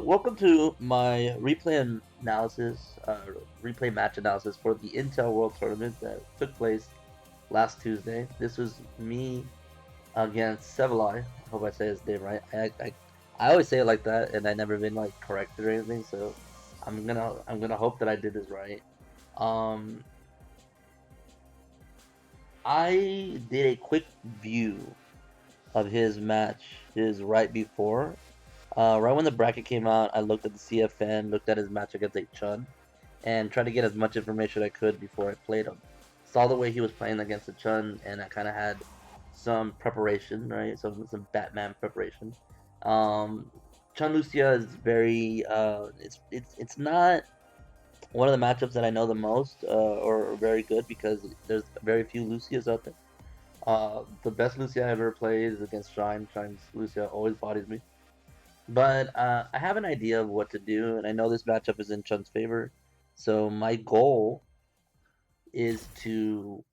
welcome to my replay match analysis for the Intel World Tournament that took place last Tuesday. This was me against Sevelei. I hope I say his name right. I always say it like that, and I never been like corrected or anything. So I'm gonna hope that I did this right. Um, I did a quick view of his match, his right before. Right when the bracket came out, I looked at the CFN, looked at his match against Chun, and tried to get as much information I could before I played him. Saw the way he was playing against the Chun, and I kind of had some preparation, right? Some Batman preparation. Um, Chun Lucia is very it's not one of the matchups that I know the most or very good because there's very few Lucias out there. The best Lucia I ever played is against Shine. Shine's Lucia always bodies me. But I have an idea of what to do, and I know this matchup is in Chun's favor. So my goal is to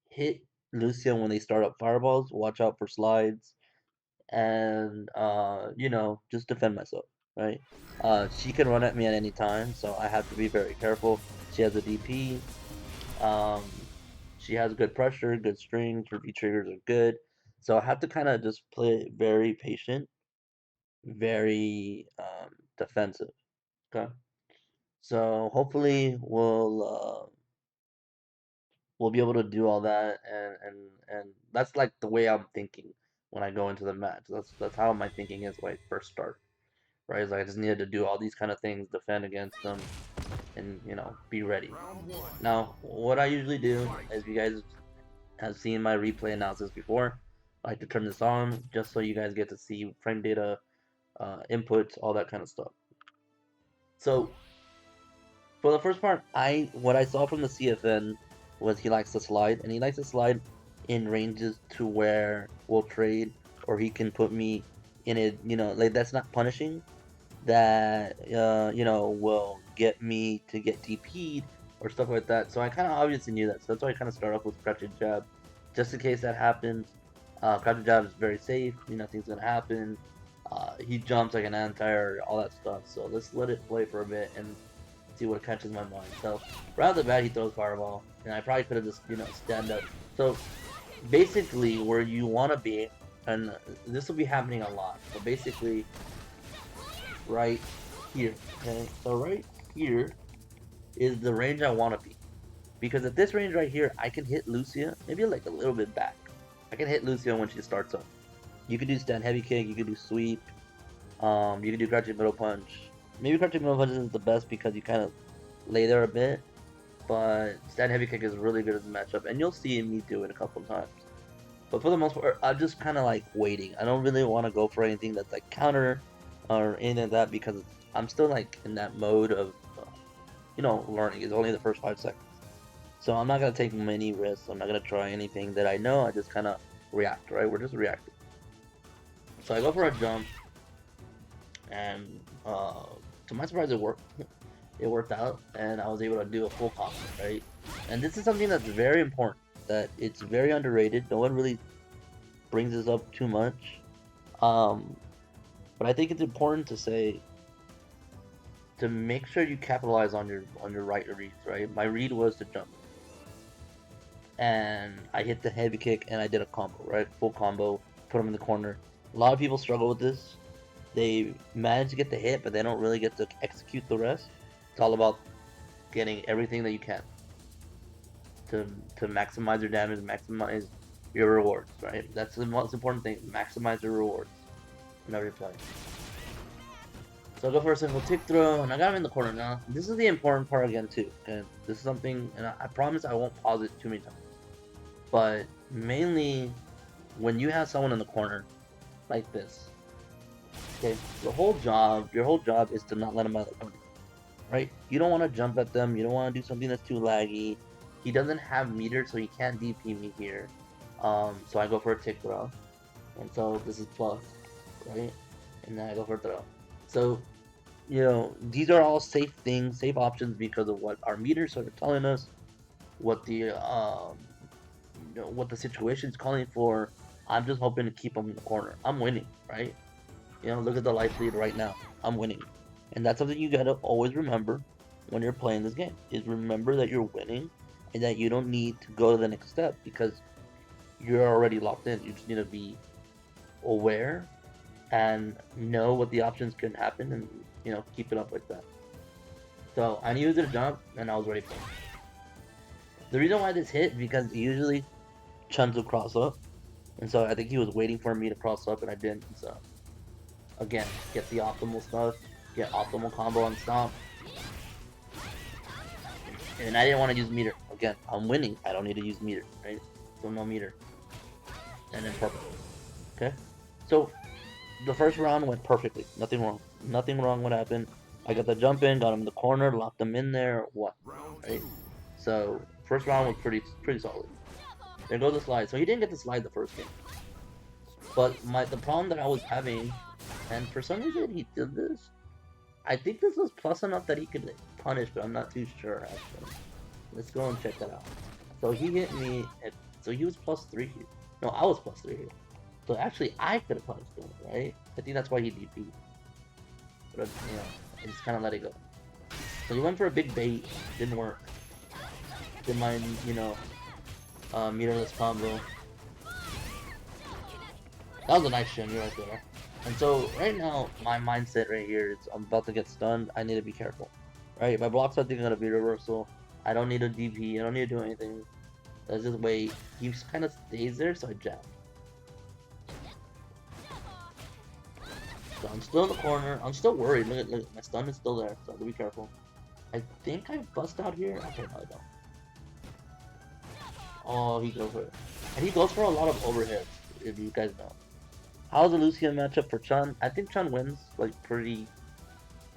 hit Lucia when they start up fireballs, watch out for slides, and just defend myself, right? She can run at me at any time, so I have to be very careful. She has a DP. Um, she has good pressure, good strings. Her V triggers are good, so I have to kind of just play very patient, very defensive. Okay. So hopefully we'll be able to do all that and that's like the way I'm thinking when I go into the match. That's how my thinking is when I first start. Right? It's like I just needed to do all these kind of things, defend against them and be ready. Now, what I usually do, as you guys have seen my replay analysis before, I like to turn this on just so you guys get to see frame data, inputs, all that kind of stuff. So for the first part, what I saw from the CFN was he likes to slide, and he likes to slide in ranges to where we'll trade, or he can put me in it. Like that's not punishing. That will get me to get TP'd or stuff like that. So I kind of obviously knew that. So that's why I kind of start off with crouching jab, just in case that happens. Crouching jab is very safe. Nothing's gonna happen. He jumps like an anti-air, all that stuff. So let's let it play for a bit and see what catches my mind. So right off the bat, he throws fireball, and I probably could have just stand up. So basically, where you want to be, and this will be happening a lot. So basically, right here. Okay, so right here is the range I want to be, because at this range right here, I can hit Lucia, maybe like a little bit back. I can hit Lucia when she starts up. You can do stand heavy kick, you can do sweep, you can do crouching middle punch. Maybe crouching middle punch isn't the best because you kind of lay there a bit, but stand heavy kick is really good as a matchup, and you'll see me do it a couple times. But for the most part, I'm just kind of like waiting. I don't really want to go for anything that's like counter or anything like that because I'm still like in that mode of, learning. It's only the first 5 seconds. So I'm not going to take many risks. I'm not going to try anything that I know. I just kind of react, right? We're just reacting. So I go for a jump, and to my surprise, it worked. It worked out, and I was able to do a full combo, right? And this is something that's very important. That it's very underrated. No one really brings this up too much. Um, but I think it's important to say to make sure you capitalize on your right reads, right? My read was to jump, and I hit the heavy kick, and I did a combo, right? Full combo, put him in the corner. A lot of people struggle with this. They manage to get the hit, but they don't really get to execute the rest. It's all about getting everything that you can to maximize your damage, maximize your rewards, right? That's the most important thing. Maximize your rewards whenever you play. So I go for a single tick throw, and I got him in the corner now. This is the important part again too. And this is something, and I promise I won't pause it too many times. But mainly, when you have someone in the corner like this, okay, your whole job is to not let him out of the corner, right? You don't want to jump at them. You don't want to do something that's too laggy. He doesn't have meter, so he can't DP me here. So I go for a tick throw, and so this is plus, right? And then I go for a throw. So these are all safe things, safe options because of what our meters are telling us, what the what the situation is calling for. I'm just hoping to keep him in the corner. I'm winning, right? Look at the life lead right now. I'm winning. And that's something you gotta always remember when you're playing this game. Is remember that you're winning and that you don't need to go to the next step because you're already locked in. You just need to be aware and know what the options can happen and keep it up like that. So I knew he was gonna jump and I was ready for it. The reason why this hit because usually Chun's will cross up. And so I think he was waiting for me to cross up and I didn't. So again, get the optimal stuff, get optimal combo on stomp. And I didn't want to use meter. Again, I'm winning. I don't need to use meter, right? So no meter. And then purple. Okay? So the first round went perfectly. Nothing wrong. Nothing wrong what happened. I got the jump in, got him in the corner, locked him in there, what? Right? So first round was pretty solid. There goes the slide. So he didn't get the slide the first game. But the problem that I was having, and for some reason he did this. I think this was plus enough that he could punish, but I'm not too sure actually. Let's go and check that out. So he hit me so he was +3 here. No, I was +3 here. So actually I could have punished him, right? I think that's why he DP'd. But I just kinda let it go. So he went for a big bait, didn't work. Didn't mind, meterless combo. That was a nice shimmy right there. And so right now, my mindset right here is I'm about to get stunned. I need to be careful. Right? My blocks are thinking gonna be reversal. I don't need a DP. I don't need to do anything. Let's just wait. He kind of stays there, so I jab. So I'm still in the corner. I'm still worried. Look, my stun is still there, so I have to be careful. I think I bust out here. Okay, no, I don't. Oh, he goes for it. And he goes for a lot of overheads, if you guys know. How's the Lucia matchup for Chun? I think Chun wins like pretty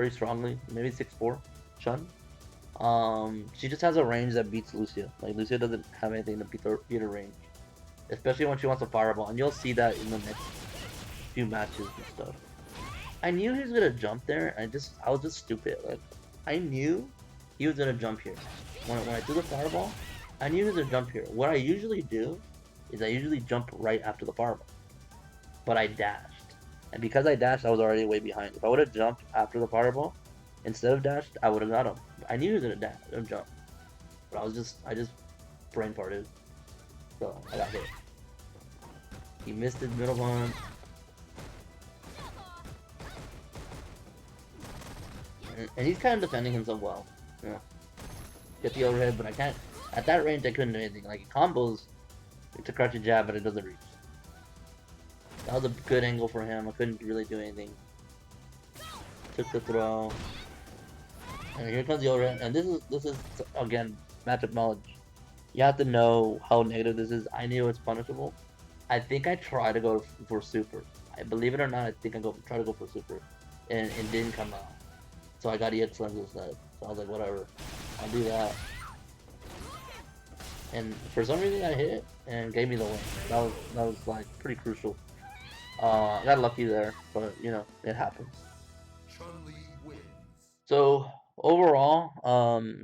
strongly. Maybe 6-4. Chun. She just has a range that beats Lucia. Like Lucia doesn't have anything to beat her range, especially when she wants a fireball, and you'll see that in the next few matches and stuff. I knew he was gonna jump there. I was just stupid. Like I knew he was gonna jump here. When I threw the fireball, I knew he was gonna jump here. What I usually do is I usually jump right after the fireball. But I dashed. And because I dashed, I was already way behind. If I would have jumped after the fireball, instead of dashed, I would have got him. I knew he was gonna dash and jump. But I just brain farted. So I got hit. He missed his middle one. And he's kind of defending himself well. Get the overhead, but I can't. At that range, I couldn't do anything. Like, it combos, it's a crouching jab, but it doesn't reach. That was a good angle for him. I couldn't really do anything. Took the throw. And here comes the overhead. And this is again, matchup knowledge. You have to know how negative this is. I knew it's punishable. I think I tried to go for super. Believe it or not, I think I tried to go for super. And it didn't come out. So I got EX lens instead. So I was like, whatever. I'll do that. And for some reason I hit it and gave me the win. That was like pretty crucial. I got lucky there, but it happens. So overall,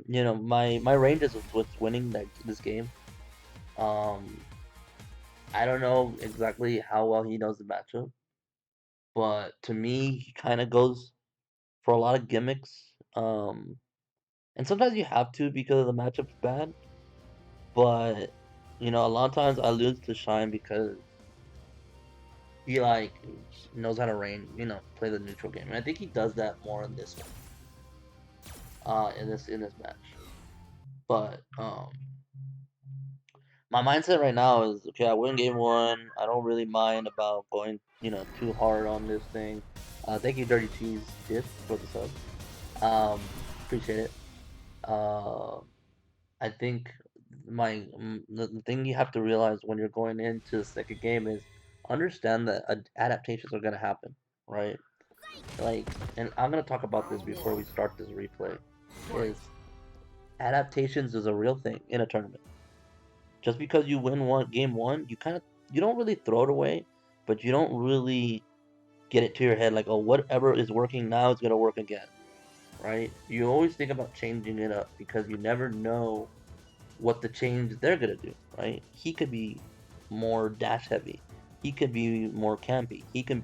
my range is what's winning this game. I don't know exactly how well he knows the matchup, but to me, he kind of goes for a lot of gimmicks. And sometimes you have to because the matchup's bad. But a lot of times I lose to Shine because he like knows how to play the neutral game. And I think he does that more in this one. In this match. But my mindset right now is okay, I win game 1. I don't really mind about going, too hard on this thing. Thank you Dirty Cheese Diff for the sub. Appreciate it. I think the thing you have to realize when you're going into the second game is understand that adaptations are gonna happen, right? Like, and I'm gonna talk about this before we start this replay. Is adaptations is a real thing in a tournament. Just because you win game one, you don't really throw it away, but you don't really get it to your head like, oh, whatever is working now is gonna work again, right? You always think about changing it up because you never know what the change they're gonna do, right? He could be more dash heavy. He could be more campy. He can,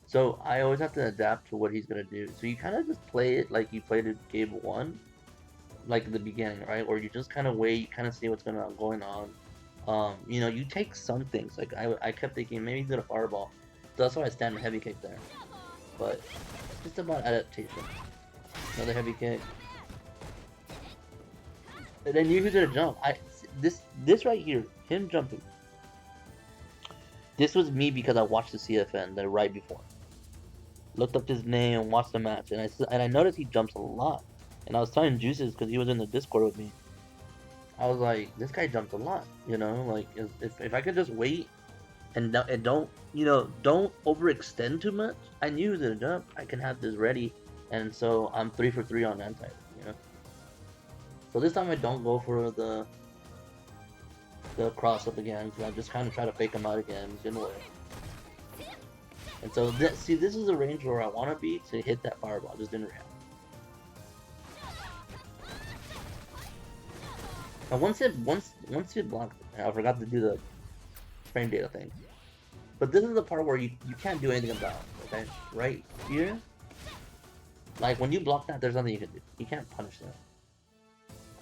So I always have to adapt to what he's gonna do. So you kind of just play it like you played it game one, like the beginning, right? Or you just kind of wait, you kind of see what's going on. You know, you take some things. Like I kept thinking maybe he's gonna fireball. So that's why I stand heavy kick there. But it's just about adaptation. Another heavy kick. And then you gonna jump. This right here, him jumping. This was me because I watched the CFN the right before. Looked up his name and watched the match, and I noticed he jumps a lot. And I was telling Juices because he was in the Discord with me. I was like, this guy jumps a lot, you know. Like if I could just wait and don't don't overextend too much. I knew he was gonna jump. I can have this ready, and so I'm 3 for 3 on anti. You know. So this time I don't go for the cross up again because I just kind of try to fake him out again. Didn't work. And so see, this is the range where I want to be to hit that fireball. Just didn't react. And once it blocked, I forgot to do the frame data thing. But this is the part where you can't do anything about it, okay? Right here, like when you block that, there's nothing you can do. You can't punish that.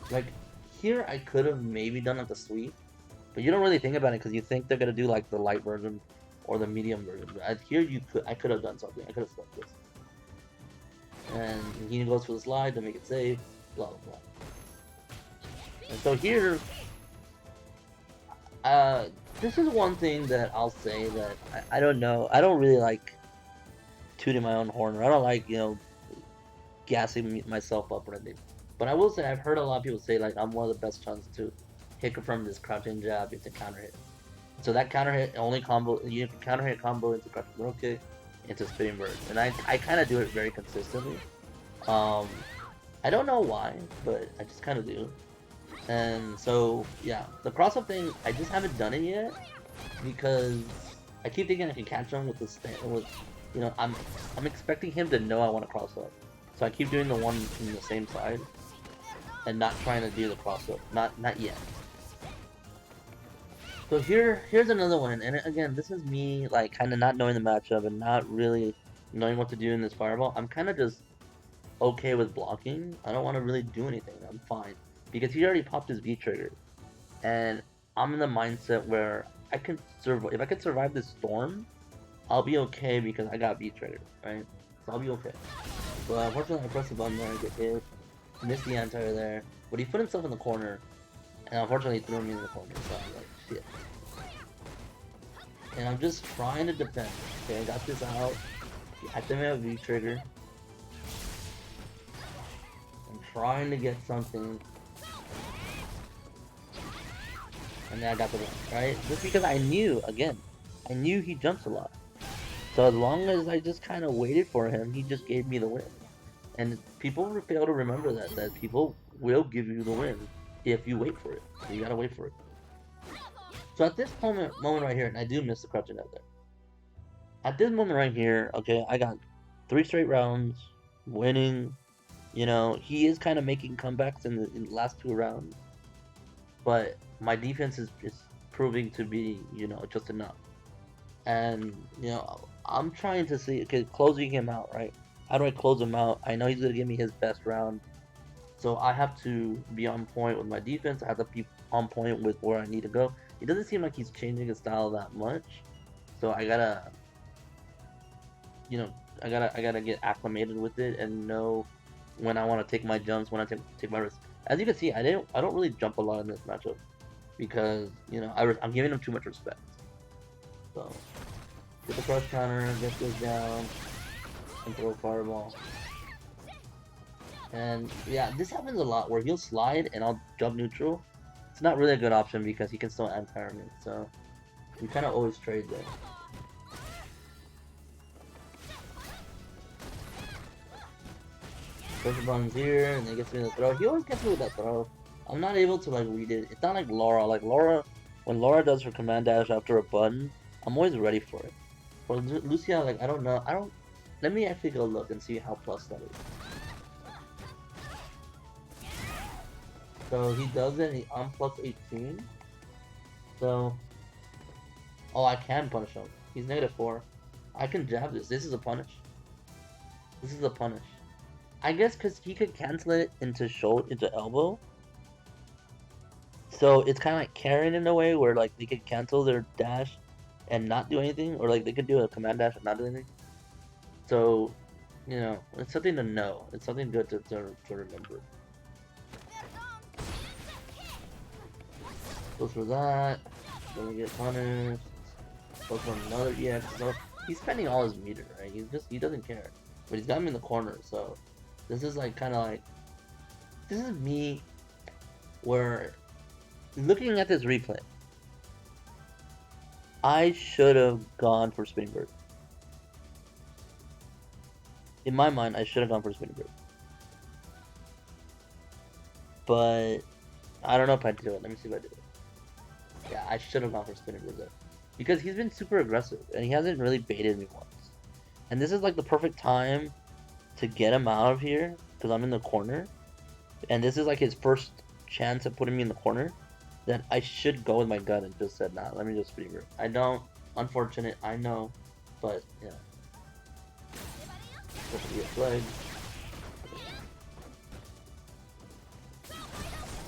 Like here, I could have maybe done like the sweep, but you don't really think about it because you think they're gonna do like the light version or the medium version. But here, I could have done something. I could have swept this. And he goes for the slide to make it safe. Blah blah blah. And so here, this is one thing that I'll say that I don't know. I don't really like tooting my own horn, or I don't like gassing myself up or anything. But I will say I've heard a lot of people say like I'm one of the best chance to hit from this crouching jab into counter hit. So that counter hit only combo, you can counter hit combo into crouching throw kick, into spinning bird, and I kind of do it very consistently. I don't know why, but I just kind of do. And so yeah, the cross up thing I just haven't done it yet because I keep thinking I can catch him with the I'm expecting him to know I want to cross up, so I keep doing the one in the same side and not trying to do the cross up, not yet. So here's another one, and again, this is me like kind of not knowing the matchup and not really knowing what to do in this fireball. I'm kind of just okay with blocking. I don't want to really do anything. I'm fine because he already popped his V trigger, and I'm in the mindset where I can survive. If I can survive this storm, I'll be okay because I got V trigger, right? So I'll be okay. But unfortunately, I pressed the button there, I get hit, missed the anti there, but he put himself in the corner, and unfortunately he threw me in the corner. So I'm like, shit. And I'm just trying to defend. Okay, I got this out. I think I have V trigger. I'm trying to get something. And then I got the win, right? Just because I knew he jumps a lot. So as long as I just kind of waited for him, he just gave me the win. And people fail to remember that people will give you the win if you wait for it. So you gotta wait for it. So at this moment right here, and I do miss the crouching out there. At this moment right here, okay, I got 3 straight rounds, winning. You know, he is kind of making comebacks in the last 2 rounds. But my defense is proving to be, just enough. And, I'm trying to see, okay, closing him out, right? How do I close him out? I know he's going to give me his best round. So I have to be on point with my defense. I have to be on point with where I need to go. It doesn't seem like he's changing his style that much. So I gotta, I gotta get acclimated with it and know when I want to take my jumps, when I take my risks. As you can see, I don't really jump a lot in this matchup because I'm giving him too much respect. So get the crush counter, get this down, and throw a fireball. And yeah, this happens a lot where he'll slide and I'll jump neutral. It's not really a good option because he can still anti me, so we kind of always trade there. Pressure buttons here, and then gets me the throw. He always gets me with that throw. I'm not able to read it. It's not like Laura. Like Laura, when Laura does her command dash after a button, I'm always ready for it. For Lucia, I don't know. Let me actually go look and see how plus that is. So he does it. I'm plus 18. So, I can punish him. He's -4. I can jab this. This is a punish. This is a punish. I guess because he could cancel it into shoulder, into elbow. So it's kind of like carrying in a way where like they could cancel their dash and not do anything, or like they could do a command dash and not do anything. So, you know, it's something to know. It's something good to remember. Goes for that. Doesn't get punished. Goes for another EX. So he's spending all his meter, right? He doesn't care. But he's got him in the corner, so this is like kind of like, this is me where looking at this replay, I should have gone for spinning bird. In my mind, I should have gone for spinning bird. But I don't know if I do it. Let me see if I do it. Yeah, I should have gone for spinning bird there. Because he's been super aggressive, and he hasn't really baited me once. And this is like the perfect time to get him out of here, because I'm in the corner. And this is like his first chance at putting me in the corner. That I should go with my gut and just said, nah, let me just spinning bird. I don't. Unfortunate, I know. But, yeah. Supposed to be a flag.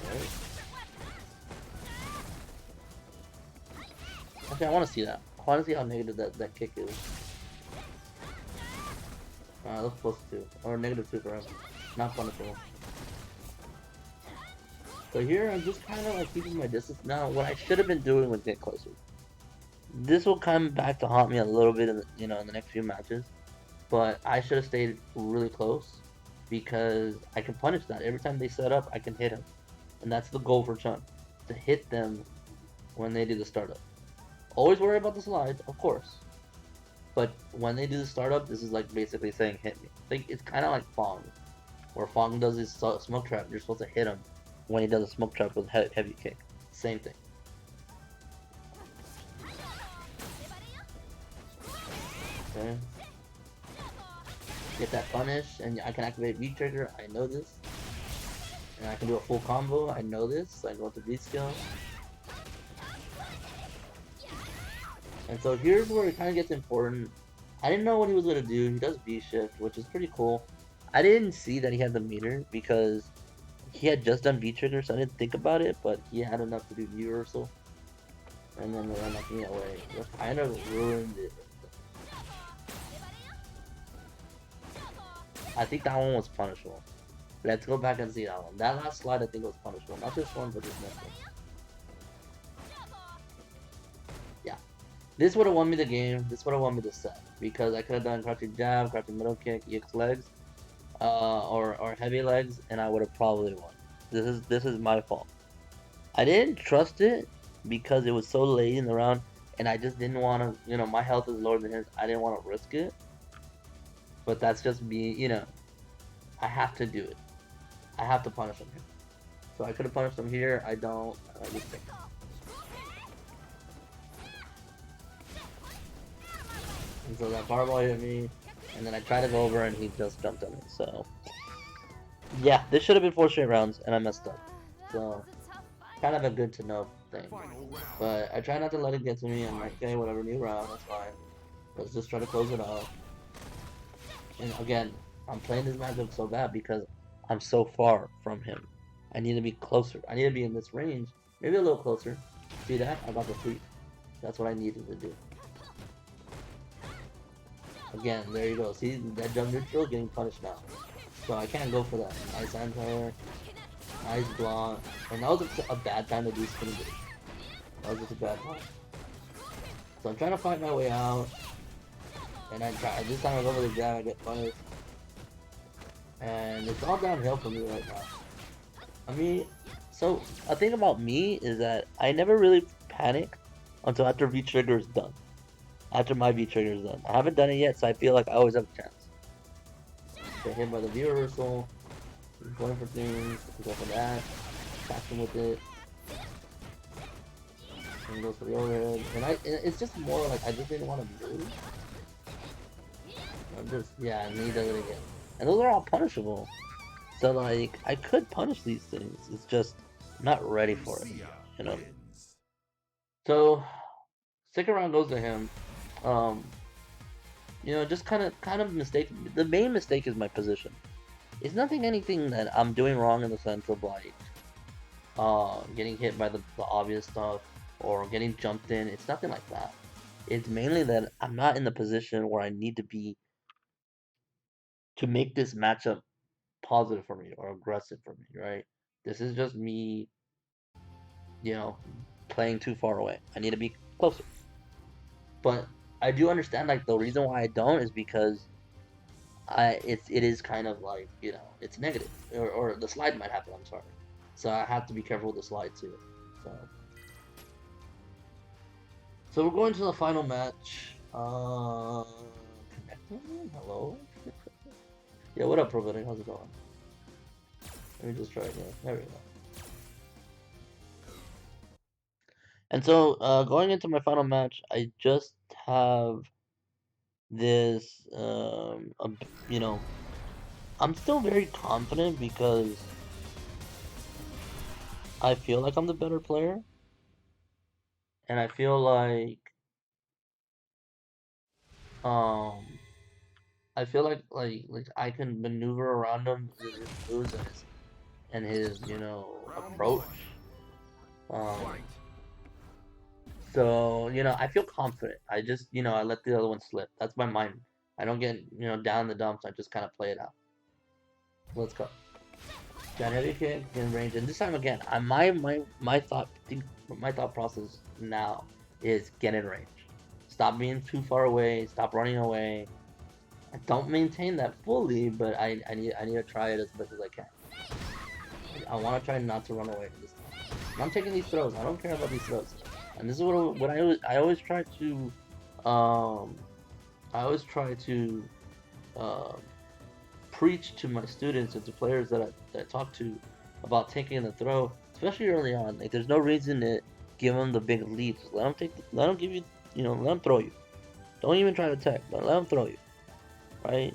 Right. Okay, I want to see that. I want to see how negative that kick is. That's plus 2. Or -2 for him. Not punishable. So here I'm just kind of like keeping my distance. Now, what I should have been doing was get closer. This will come back to haunt me a little bit in the, in the next few matches. But I should have stayed really close because I can punish that. Every time they set up, I can hit him. And that's the goal for Chun. To hit them when they do the startup. Always worry about the slide, of course. But when they do the startup, this is like basically saying hit me. Like, it's kind of like Fong. Where Fong does his smoke trap, you're supposed to hit him when he does a smoke trap with heavy kick. Same thing. Okay. Get that punish, and I can activate V-Trigger, I know this. And I can do a full combo, I know this. I go to V-Skill. And so here's where it kind of gets important. I didn't know what he was going to do. He does V-Shift, which is pretty cool. I didn't see that he had the meter because he had just done V-Trigger, so I didn't think about it, but he had enough to do V-Reversal. And then they're knocking me away. That kind of ruined it. I think that one was punishable. Let's go back and see that one. That last slide I think was punishable. Not this one, but this next one. Yeah. This would have won me the game. This would have won me the set. Because I could have done crouching jab, crouching middle kick, EX legs, or heavy legs, and I would have probably won. This is my fault. I didn't trust it because it was so late in the round, and I just didn't want to, my health is lower than his. I didn't want to risk it. But that's just me, I have to do it. I have to punish him here. So I could have punished him here. I don't. I just think. And so that fireball hit me, and then I tried to go over, and he just jumped on me. So yeah, this should have been 4 straight rounds, and I messed up. So kind of a good to know thing. But I try not to let it get to me. I'm like, okay, whatever, new round, that's fine. Let's just try to close it out. And again, I'm playing this matchup so bad because I'm so far from him. I need to be closer. I need to be in this range. Maybe a little closer. See that? I got the sweep. That's what I needed to do. Again, there you go. See, that jump neutral getting punished now. So I can't go for that. Nice anti-air. Nice block. And that was a bad time to do spinning booty. That was just a bad time. So I'm trying to fight my way out. And this time I go for the jab, I get punished. And it's all downhill for me right now. I mean, so a thing about me is that I never really panic until after V-Trigger is done. After my V-Trigger is done. I haven't done it yet, so I feel like I always have a chance. Get hit by the V-Reversal. Going for things. Go for that. Catch him with it. And goes for the overhead. And it's just more like I just didn't want to move. And he does it again. And those are all punishable. So like, I could punish these things. It's just I'm not ready for it, Wins. So, second round goes to him. just kind of mistake. The main mistake is my position. It's nothing anything that I'm doing wrong in the sense of like getting hit by the obvious stuff or getting jumped in. It's nothing like that. It's mainly that I'm not in the position where I need to be to make this matchup positive for me or aggressive for me, right? This is just me, you know, playing too far away. I need to be closer. But I do understand like the reason why I don't is because it is kind of like, it's negative. Or the slide might happen, I'm sorry. So I have to be careful with the slide too. So So we're going to the final match. Connecting? Hello? Yeah, what up, Providing? How's it going? Let me just try again. There we go. And so, going into my final match, I just have this, you know, I'm still very confident because I feel like I'm the better player, and I feel um, like I can maneuver around him, his moves and his approach. Um, So, I feel confident. I just, I let the other one slip. That's my mind. I don't get, down in the dumps. I just kind of play it out. Let's go. Got heavy kick in range, and this time again, my thought process now is get in range. Stop being too far away. Stop running away. I don't maintain that fully, but I need to try it as much as I can. I want to try not to run away this time. And I'm taking these throws. I don't care about these throws. And this is what I always try to um I always try to um preach to my students and to players that I talk to about taking the throw, especially early on. Like there's no reason to give them the big leaps. Let them give you, let them throw you. Don't even try to attack. Let them throw you, right?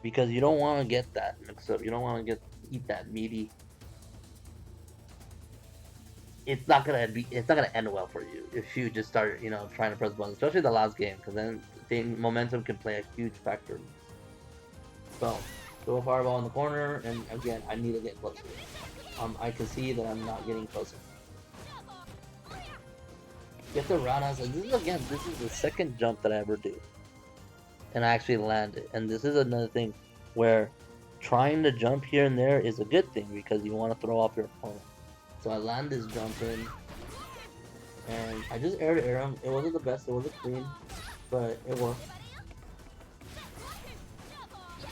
Because you don't want to get that mix up. You don't want to eat that meaty. It's not gonna end well for you if you just start trying to press buttons, especially the last game, because then the momentum can play a huge factor. So throw a fireball in the corner, and again I need to get closer. I can see that I'm not getting closer. Get the roundhouse. This is the second jump that I ever do, and I actually land it. And this is another thing where trying to jump here and there is a good thing because you want to throw off your opponent. So I land this jump in, and I just air to air him. It wasn't the best, it wasn't clean, but it worked.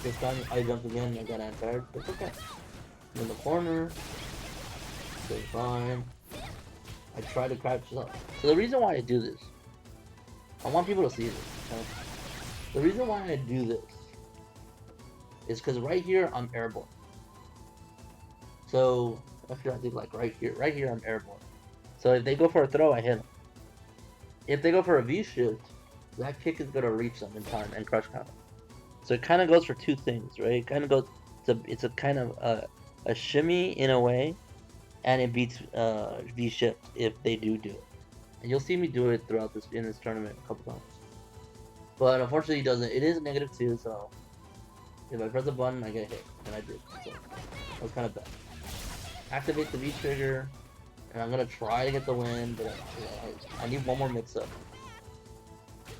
This time I jumped again and I got anti-aired. It's okay. In the corner, stay fine. I try to crouch up. So the reason why I do this, I want people to see this. Okay? The reason why I do this is because right here I'm airborne. So actually I think like right here I'm airborne. So if they go for a throw, I hit them. If they go for a V shift, that kick is gonna reach them in time and crush counter. So it kind of goes for two things, right? It kind of goes. It's a kind of a shimmy in a way, and it beats V shift if they do it. And you'll see me do it throughout this tournament a couple times. But unfortunately, he doesn't. It is -2, so if I press a button, I get hit, and I did. So that was kind of bad. Activate the V trigger, and I'm gonna try to get the win, but I need one more mix-up.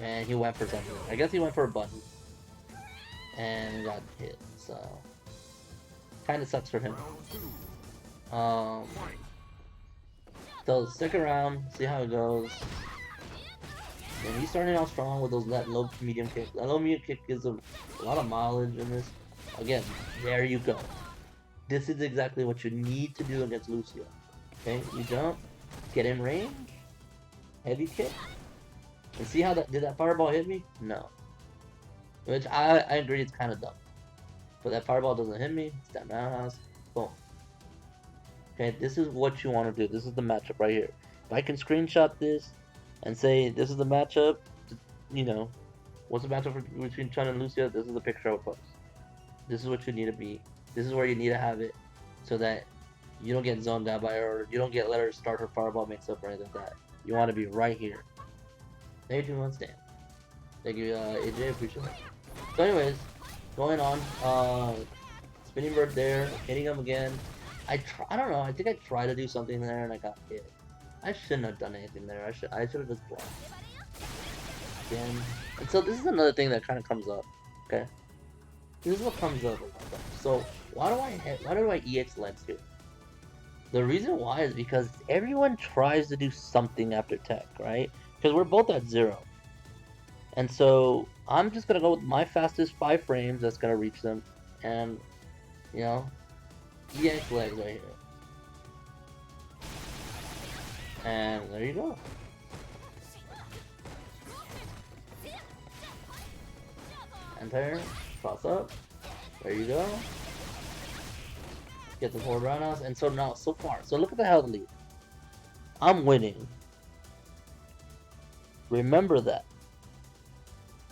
And he went for something. I guess he went for a button, and got hit. So kind of sucks for him. So stick around, see how it goes. And he's starting out strong with that low medium kick. That low medium kick gives him a lot of mileage in this. Again, there you go. This is exactly what you need to do against Lucia. Okay, you jump, get in range, heavy kick, and see how did that fireball hit me? No. Which I agree, it's kind of dumb. But that fireball doesn't hit me. It's that roundhouse. Boom. Okay, this is what you want to do. This is the matchup right here. If I can screenshot this and say this is the matchup, what's the matchup between Chun and Lucia? This is the picture I would post. This is what you need to be. This is where you need to have it so that you don't get zoned out by her, or you don't let her start her fireball mix up or anything like that. You want to be right here. Stay 2 months, damn. Thank you, AJ. Appreciate it. So, anyways, going on. Spinning bird there, hitting him again. I don't know. I think I tried to do something there and I got hit. I shouldn't have done anything there. I should have just blocked again. And so this is another thing that kind of comes up. Okay, this is what comes up. So why do I EX legs here? The reason why is because everyone tries to do something after tech, right? Because we're both at 0. And so I'm just gonna go with my fastest 5 frames that's gonna reach them, and you know, EX legs right here. And there you go. Enter, cross up. There you go. Get the forward roundhouse, and so now so far. So look at the health lead. I'm winning. Remember that.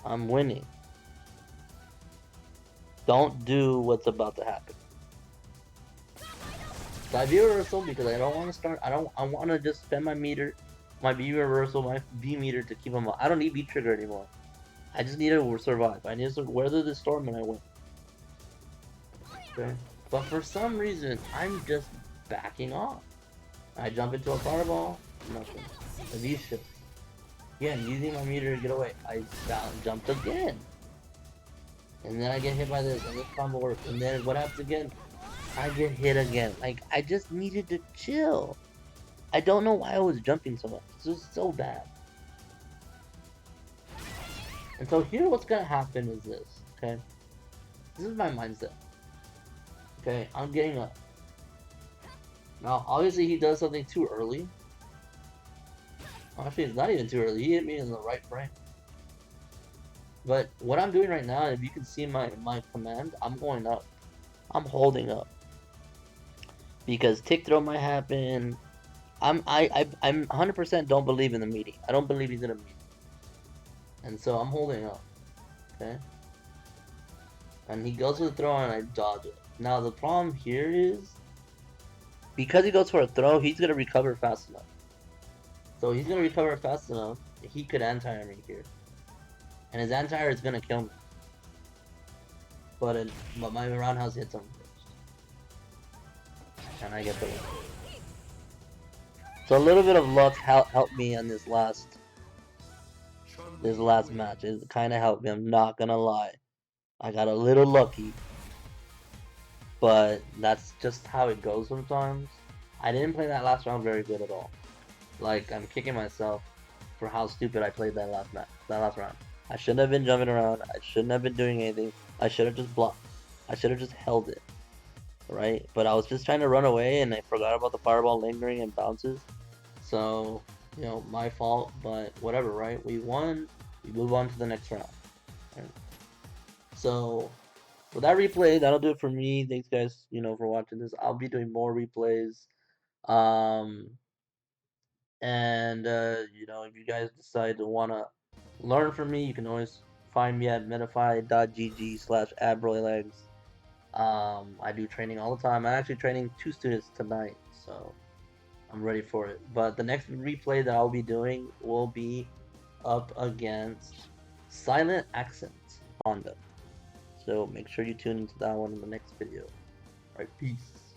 I'm winning. Don't do what's about to happen. So I view reversal because I don't want to start. I want to just spend my meter, my B reversal, my B meter to keep them up. I don't need B trigger anymore. I just need to survive. I need to weather the storm and I win. Okay. But for some reason, I'm just backing off. I jump into a fireball, nothing. A V shift. Again, using my meter to get away. I jumped again. And then I get hit by this, and this combo works. And then what happens again? I get hit again. Like, I just needed to chill. I don't know why I was jumping so much. This is so bad. And so here what's gonna happen is this, okay? This is my mindset. Okay, I'm getting up. Now, obviously he does something too early. Actually, it's not even too early. He hit me in the right frame. But what I'm doing right now, if you can see my command, I'm going up. I'm holding up. Because tick throw might happen. I'm 100% don't believe in the meeting. I don't believe he's gonna meet. And so I'm holding up. Okay? And he goes for the throw and I dodge it. Now the problem here is because he goes for a throw, he's gonna recover fast enough. So he's gonna recover fast enough. He could anti-air me here, and his anti-air is gonna kill me. But my roundhouse hits him first, and I get the win. So a little bit of luck helped me on this last match. It kind of helped me. I'm not gonna lie. I got a little lucky, but that's just how it goes sometimes. I didn't play that last round very good at all. Like, I'm kicking myself for how stupid I played that last round. I shouldn't have been jumping around. I shouldn't have been doing anything. I should have just blocked. I should have just held it. Right? But I was just trying to run away and I forgot about the fireball lingering and bounces. So, you know, my fault, but whatever, right? We won. We move on to the next round. Right? So, with that replay, that'll do it for me. Thanks, guys, you know, for watching this. I'll be doing more replays. And you know, if you guys decide to want to learn from me, you can always find me at medify.gg/abroylegs. I do training all the time. I'm actually training 2 students tonight, so I'm ready for it. But the next replay that I'll be doing will be up against Silent Accent Honda. So make sure you tune into that one in the next video. Alright, peace.